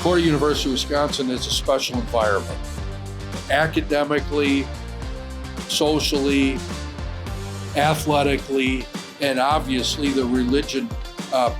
Concordia University Wisconsin is a special environment. Academically, socially, athletically, and obviously the religion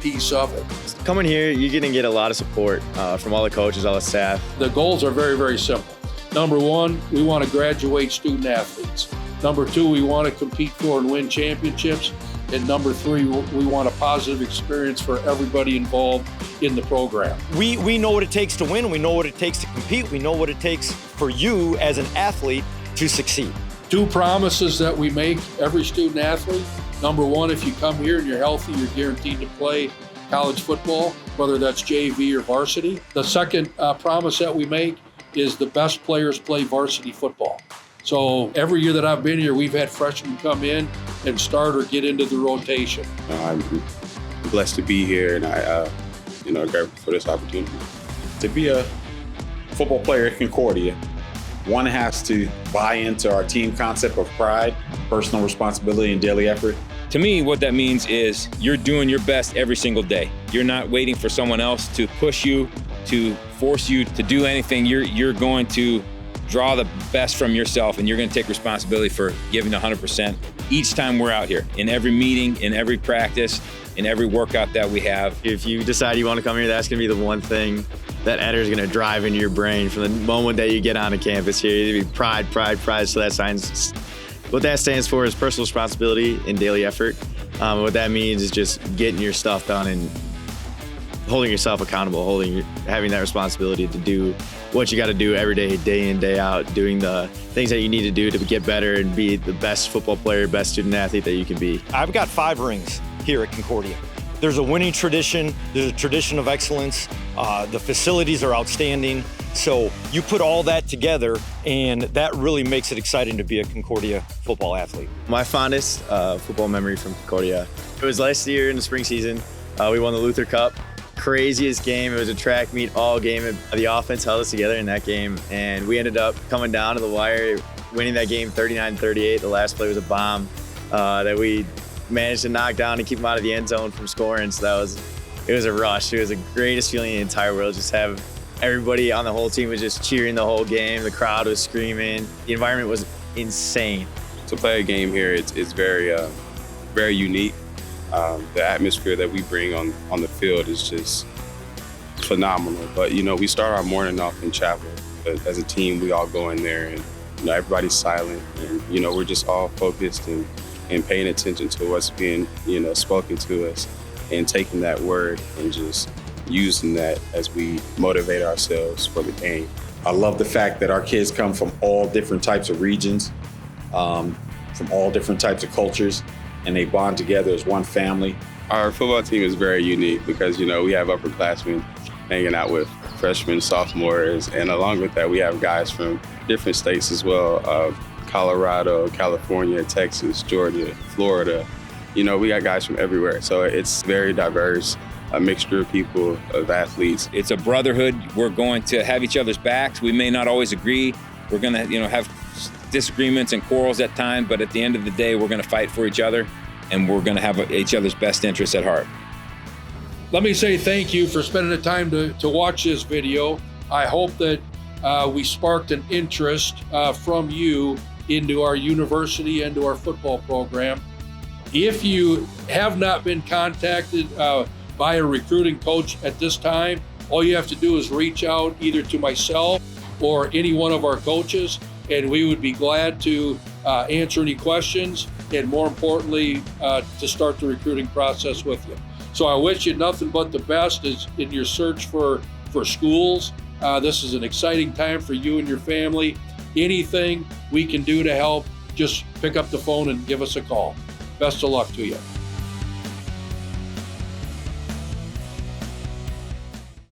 piece of it. Coming here, you're going to get a lot of support from all the coaches, all the staff. The goals are very, very simple. Number one, we want to graduate student athletes. Number two, we want to compete for and win championships. And number three, we want a positive experience for everybody involved in the program. We know what it takes to win. We know what it takes to compete. We know what it takes for you as an athlete to succeed. Two promises that we make every student athlete. Number one, if you come here and you're healthy, you're guaranteed to play college football, whether that's JV or varsity. The second promise that we make is the best players play varsity football. So every year that I've been here, we've had freshmen come in and start or get into the rotation. I'm blessed to be here, and I'm grateful for this opportunity. To be a football player at Concordia, one has to buy into our team concept of pride, personal responsibility, and daily effort. To me, what that means is you're doing your best every single day. You're not waiting for someone else to push you, to force you to do anything. You're going to draw the best from yourself, and you're going to take responsibility for giving 100% each time we're out here, in every meeting, in every practice, in every workout that we have. If you decide you want to come here, that's going to be the one thing that Eder is going to drive into your brain from the moment that you get onto campus here. It'll be pride, pride, pride. So what that stands for is personal responsibility and daily effort. What that means is just getting your stuff done and holding yourself accountable, having that responsibility to do what you got to do every day, day in, day out, doing the things that you need to do to get better and be the best football player, best student athlete that you can be. I've got 5 rings here at Concordia. There's a winning tradition. There's a tradition of excellence. The facilities are outstanding. So you put all that together, and that really makes it exciting to be a Concordia football athlete. My fondest football memory from Concordia, it was last year in the spring season. We won the Luther Cup. Craziest game. It was a track meet all game. The offense held us together in that game, and we ended up coming down to the wire, winning that game 39-38. The last play was a bomb that we managed to knock down and keep them out of the end zone from scoring. So it was a rush. It was the greatest feeling in the entire world. Just have everybody on the whole team was just cheering the whole game. The crowd was screaming. The environment was insane. To play a game here, it's very, very unique. The atmosphere that we bring on the field is just phenomenal. But, we start our morning off in chapel. But as a team, we all go in there and, everybody's silent. And, we're just all focused and paying attention to what's being, spoken to us, and taking that word and just using that as we motivate ourselves for the game. I love the fact that our kids come from all different types of regions, from all different types of cultures, and they bond together as one family. Our football team is very unique because, we have upperclassmen hanging out with freshmen, sophomores, and along with that, we have guys from different states as well, Colorado, California, Texas, Georgia, Florida. We got guys from everywhere, so it's very diverse, a mixture of people, of athletes. It's a brotherhood. We're going to have each other's backs. We may not always agree. We're going to, have disagreements and quarrels at times, but at the end of the day, we're going to fight for each other, and we're going to have each other's best interests at heart. Let me say thank you for spending the time to watch this video. I hope that we sparked an interest from you into our university and to our football program. If you have not been contacted by a recruiting coach at this time, all you have to do is reach out either to myself or any one of our coaches, and we would be glad to answer any questions, and more importantly, to start the recruiting process with you. So I wish you nothing but the best in your search for schools. This is an exciting time for you and your family. Anything we can do to help, just pick up the phone and give us a call. Best of luck to you.